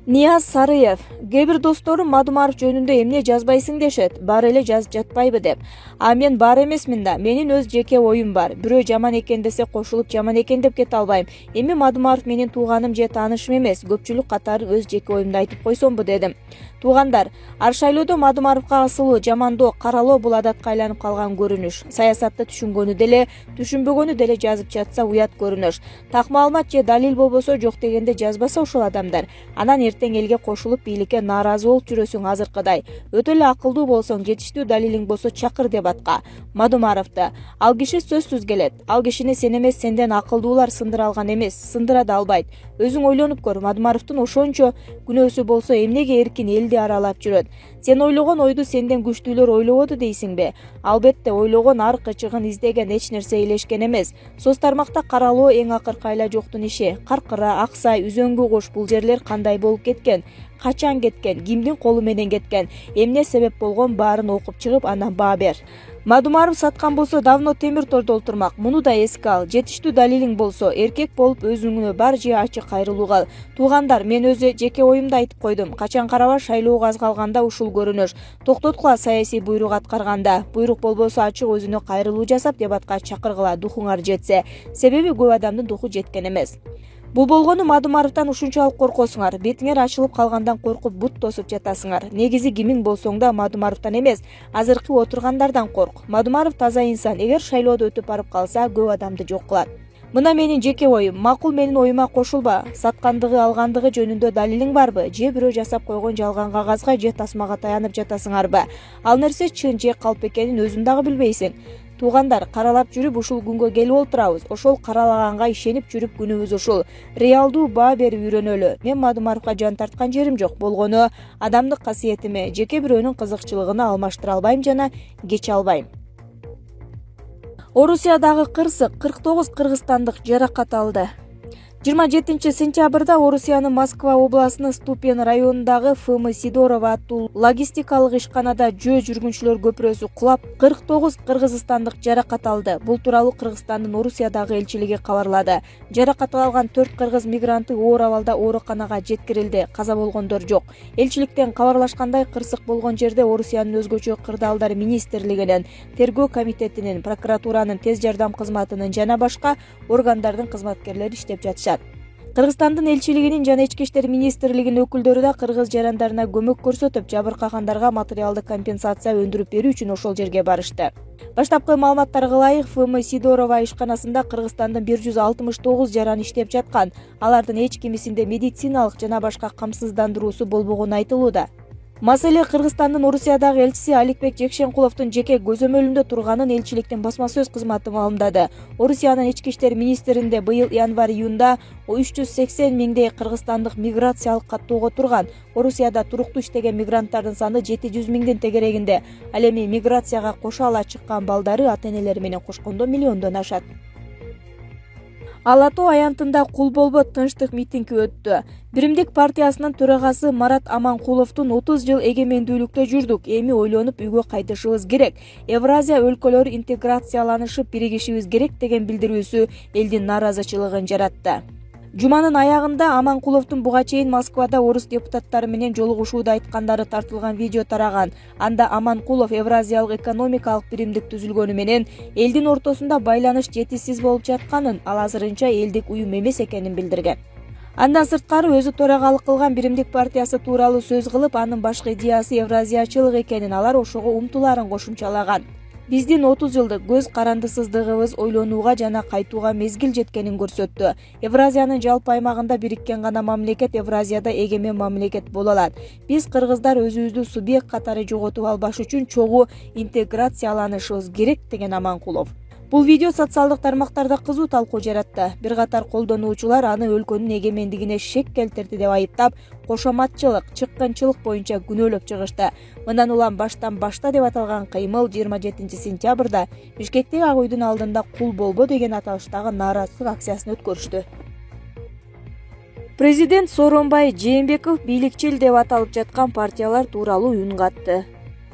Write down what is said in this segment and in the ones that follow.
Нияз Сарыев. Кээ бир досторум Мадумаров жөнүндө эмне жазбайсың дешет, баары эле жазып жатпайбы деп. А мен бар эмесмин да, менин өз жеке оюм бар. Бирөө жаман экен десе кошулуп жаман экен деп кете албайм. Эми Мадумаров менин тууганым же таанышым эмес, көпчүлүк катары өз жеке оюмду айтып койсомбу дедим. Туугандар, ар шайлоодо Мадумаровго асылуу, жамандоо, каралоо бул адатка айланып калган көрүнүш. Саясатты түшүнгөнү деле, түшүнбөгөнү деле жазып жатса уят көрүнүш. Так маалымат же далил болбосо жок дегенде жазбаса ошол адамдар. Анан эртең элге кошулуп бийликке нааразы болуп жүрөсүң азыркыдай. Өтө эле акылдуу болсоң, жетиштүү далилиң болсо чакыр деп атка. Мадумаровду. Ал киши сөзсүз келет. Ал кишини сен эмес, сенден акылдуулар сындыра алган эмес, сындыра да албайт. Өзүң ойлонуп көр, Мадумаровдун ошончо күнөөсү болсо эмнеге эркин элди аралап жүрөт? Сен ойлогон ойду сенден күчтүүлөр ойлободу дейсиңби? Албетте, ойлогон ар кычыгын издеген, эч нерсе илешкен эмес. Соц тармакта каралоо эң акыркы айла жоктун иши. Каркыра, Аксай, Үзөңгү Кош бул жерлер кандай болуп кеткен? Качан кеткен? Кимдин колу менен кеткен? Эмне себеп болгон? Баарын окуп чыгып, анан баа бер. Мадумаров саткан болсо давно темир тордо олтурмак. Муну да эске ал. Жетиштүү далилиң болсо, эркек болуп өзүңө бар же ачык кайрылуу кал. Туугандар, мен өзү жеке оюмду айтып койдум. Качан караба шайлоого аз калганда ушул көрүнүш. Токтоткула саясий буйрук аткарганда. Буйрук болбосо ачык өзүнө кайрылуу жасап дебатка чакыргыла, духуңар жетсе. Себеби көп адамдын духу жеткен эмес. Бул болгону Мадумаровдон ушунчалык коркосуңар, бетиңер ачылып калгандан коркуп бут тосуп жатасыңар. Негизи кимиң болсоң да Мадумаровдон эмес, азыркы отургандардан корк. Мадумаров таза инсан, эгер шайлоодо өтүп барып калса, көп адамды жок кылат. Мына менин жеке оюм. Макул, менин оюма кошулба. Саткандыгы, алгандыгы жөнүндө далилиң барбы? Же бирөө жасап койгон жалган кагазга же тасмага таянып жатасыңарбы? Ал нерсе чын же калп экенин өзүң дагы билбейсиң. Туугандар, каралап жүрүп ушул күнгө келип олтурабыз. Ошол каралаганга ишенип жүрүп күнүбүз ушул. Реалдуу баа берип үйрөнөлү. Мен Мадумаровго жан тарткан жерим жок. Болгону адамдык касиетиме, жеке бирөөнүн кызыкчылыгына алмаштыра албайм жана кече албайм. Орусиядагы кырсык 49 кыргызстандык жаракат алды. 27 сентябрда Орусиянын Москва областынын Ступен районундагы ФМ Сидорова аттуу логистикалык ишканада жөө жүргүнчүлөр көпүрөсү кулап, 49 кыргызстандык жаракат алды. Бул тууралуу Кыргызстандын Орусиядагы элчилиги кабарлады. Жаракат алган 4 кыргыз мигранты оор абалда ооруканага жеткирилди. Каза болгондор жок. Элчиликтен кабарлашкандай, кырсык болгон жерде Орусиянын өзгөчө кырдаалдар министрлигинин, тергөө комитетинин, прокуратуранын, тез жардам кызматынын жана башка органдардын кызматкерлери иштеп жатышат. Кыргызстандын элчилигинин жана Ички иштер министрлигинин өкүлдөрү да кыргыз жарандарына көмөк көрсөтүп, жабыркагандарга материалдык компенсация өндүрүп берүү үчүн ошол жерге барышты. Баштапкы маалыматтарга ылайык, ФМ Сидорова ишканасында Кыргызстандын 169 жаран иштеп жаткан. Алардын эч кимисинде медициналык жана башка камсыздандыруусу болбогону айтылууда. Маселе Кыргызстандын Орусиядагы элчиси Аликбек Жекшенкуловдун жеке көзөмөлүндө турганын элчиликтин басма сөз кызматы маалымдады. Орусиянын ички иштер министринде быйыл январь-июнда 380 миңдей кыргызстандык миграциялык каттоого турган. Орусияда туруктуу иштеген мигранттардын саны 700 миңдин тегерегинде. Ал эми миграцияга кошо ала чыккан балдары ата-энелери менен кошкондо миллиондон ашат. Ала Тоо аянтында кул болбо тынчтык митинги өттү. Биримдик партиясынын төрагасы Марат Аманкуловдун 30 жыл эгемендүүлүктө жүрдүк, эми ойлонуп үйгө кайтышыбыз керек. Евразия өлкөлөрү интеграцияланышып биригишибиз керек деген билдирүүсү элдин нааразычылыгын жаратты. Жуманын аягында Аманкуловдун буга чейин Москвада орус депутаттары менен жолугушууда айткандары тартылган видео тараган. Анда Аманкулов Евразиялык экономикалык биримдик түзүлгөнү менен элдин ортосунда байланыш жетишсиз болуп жатканын, ал азырынча элдик уюм эмес экенин билдирген. Андан сырткары өзү төрагалык кылган биримдик партиясы тууралуу сөз кылып, анын башкы идеясы евразиячылык экенин, алар ошого умтулаарын кошумчалаган. Биздин 30 жылдык көз карандысыздыгыбыз ойлонууга жана кайтууга мезгил жеткенин көрсөттү. Евразиянын жалпы аймагында бириккен гана мамлекет Евразияда эгемен мамлекет боло алат. Биз кыргыздар өзүбүздү субъект катары жоготуп албаш үчүн чогуу интеграцияланышыбыз керек деген Аманкулов. Бул видео социалдык тармактарда кызуу талкуу жаратты. Бир катар колдонуучулар аны өлкөнүн эгемендигине шек келтирди деп айыптап, кошоматчылык, чыккынчылык боюнча күнөөлөп чыгышты. Мындан улам баштан башта деп аталган кыймыл 27 сентябрда Бишкектеги Ак үйдүн алдында кул болбо деген аталыштагы нааразычылык акциясын өткөрүштү. Президент Сооронбай Жээнбеков бийликчил деп аталып жаткан партиялар тууралуу үн катты.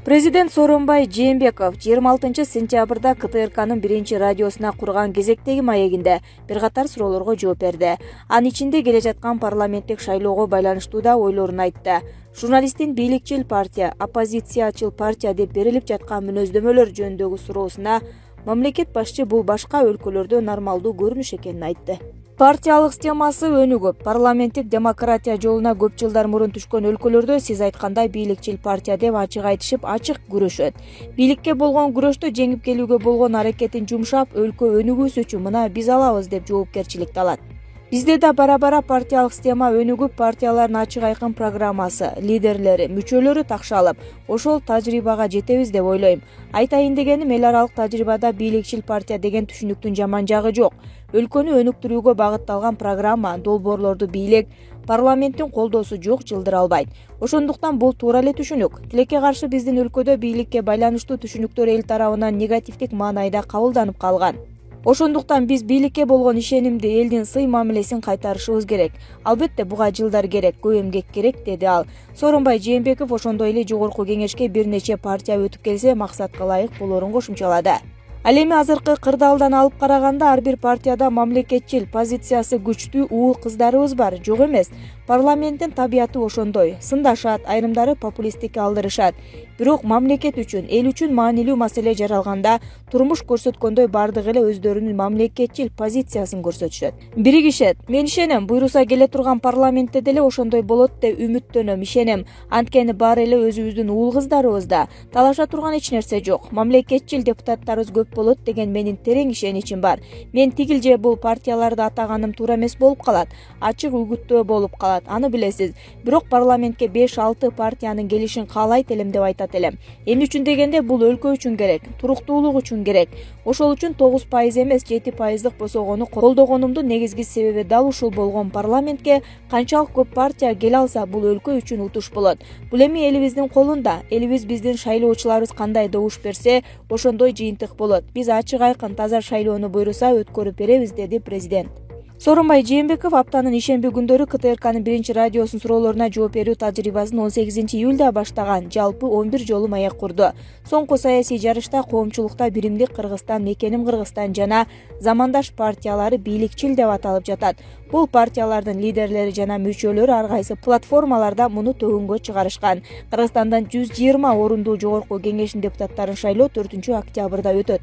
Президент Сооронбай Жээнбеков 26 сентябрда КТРКнын биринчи радиосуна курган кезектеги маегинде бир катар суроолорго жооп берди. Анын ичинде келе жаткан парламенттик шайлоого байланыштуу да ойлорун айтты. Журналисттин бийликчил партия, оппозициячыл партия деп берилип жаткан мүнөздөмөлөр жөнүндөгү суроосуна мамлекет башчы бул башка өлкөлөрдө нормалдуу көрүнүш экенин айтты. Партиялык системасы өнүгүп, парламенттик демократия жолуна көп жылдар мурун түшкөн өлкөлөрдө сиз айткандай бийликчил партия деп ачык айтышып, ачык күрөшөт. Бийликке болгон күрөштө жеңип келүүгө болгон аракетин жумшап, өлкө өнүгүүсү үчүн мына биз алабыз деп жоопкерчиликти алат. Бизде да бара-бара партиялык система өнүгүп, партиялардын ачык айкын программасы, лидерлери, мүчөлөрү такшалып, ошол тажрыйбага жетебиз деп ойлойм. Айтайын дегеним, эл аралык тажрыйбада бийликчил партия деген түшүнүктүн жаман жагы жок. Өлкөнү өнүктүрүүгө багытталган программа, долбоорлорду бийлик, парламенттин колдоосу жок жылдыра албайт. Ошондуктан бул туура эле түшүнүк. Тилекке каршы биздин өлкөдө бийликке байланыштуу түшүнүктөр эл тарабынан негативдик маанайда кабылданып калган. Ошондуктан биз бийликке болгон ишенимди, элдин сый мамилесин кайтарышыбыз керек. Албетте буга жылдар керек, көп эмгек керек, деди ал. Сооронбай Жээнбеков ошондой эле жогорку кеңешке бир нече партия өтүп келсе, максатка ылайык болорун кошумчалады. Ал эми азыркы кырдаалдан алып караганда ар бир партияда мамлекетчил позициясы күчтүү уул кыздарыбыз бар, жок эмес. Парламенттин табияты ошондой. Сындашат, айрымдары популисттикке алдырышат. Бирок мамлекет үчүн, эл үчүн маанилүү маселе жаралганда турмуш көрсөткөндөй бардыгы эле өздөрүнүн мамлекетчил позициясын көрсөтүшөт. Биригишет. Мен ишенем, буйруса келе турган парламентте деле ошондой болот деп үмүттөнөм, ишенем. Анткени баары эле өзүбүздүн уул кыздарыбызда. Талаша турган эч нерсе жок. Мамлекетчил депутаттарыбыз көп болот деген менин терең ишеничим бар. Мен тигил же бул партияларды атаганым туура эмес болуп калат. Ачык үгүттөө болуп калат. Аны билесиз. Бирок парламентке 5-6 партиянын келишин каалайт элем деп айтат элем. Эмне үчүн дегенде бул өлкө үчүн керек, туруктуулук үчүн керек. Ошол үчүн 9% эмес 7%дык босогону колдогонумдун негизги себеби дал ушул болгон. Парламентке канчалык көп партия келе алса, бул өлкө үчүн утуш болот. Бул эми элибиздин колунда. Элибиз биздин шайлоочуларыбыз кандай добуш берсе, ошондой жыйынтык болот. Биз ачык айкын таза шайлоону буйруса өткөрүп беребиз, деди президент. Сооронбай Жээнбеков аптанын ишемби күндөрү КТРКнын биринчи радиосунун суроолоруна жооп берүү тажрыйбасын 18 июлда баштаган, жалпы 11 жолу маек курду. Соңку саясий жарышта коомчулукта Биримдик Кыргызстан, Мекеним Кыргызстан жана замандаш партиялары бийликчил деп аталып жатат. Бул партиялардын лидерлери жана мүчөлөрү ар кайсы платформаларда муну төгүнгө чыгарышкан. Кыргызстандан 120 орундуу жогорку кеңештин депутаттарын шайлоо 4-октябрда өтөт.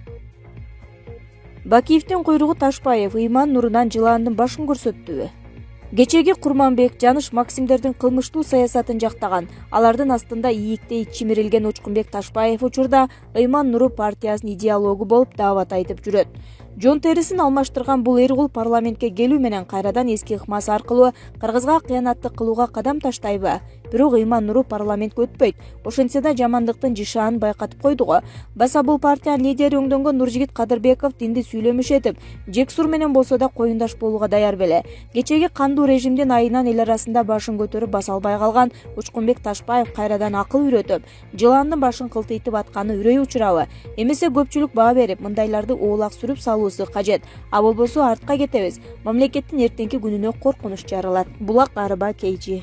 Бакиевдин куйругу Ташпаев ыйман нурунан жылаандын башын көрсөттүбү? Кечеги Курманбек, Жаныш Максимдердин кылмыштуу саясатын жактаган, алардын астында ийиктей чимирилген Учкунбек Ташпаев учурда ыйман нуру партиясынын идеологу болуп даават айтып жүрөт. Жон терисин алмаштырган бул эргул парламентке келүү менен кайрадан эски ыкмасы аркылуу Кыргызга кыянаттык кылууга кадам таштайбы? Бирок ыйман нуру парламентке өтпөйт. Ошентсе да жамандыктын жишаанын байкатып койду го. Баса бул партиянын лидери өңдөнгөн Нуржигит Кадырбеков динди сүйлөмүш этип, Жексур менен болсо да коюндаш болууга даяр беле. Кечеги кандуу режимдин айынан эл арасында башын көтөрүп баса албай калган Учкунбек Ташпаев кайрадан акыл үйрөтүп, жылаандын башын кылтыйтып атканы үрөй учурабы? Эмесе көпчүлүк баа берип, мындайларды оолак сүрүп салуусу кажет. А болбосо артка кетебиз. Мамлекеттин эртеңки күнүнө коркунуч жаралат. Булак Арба, KG.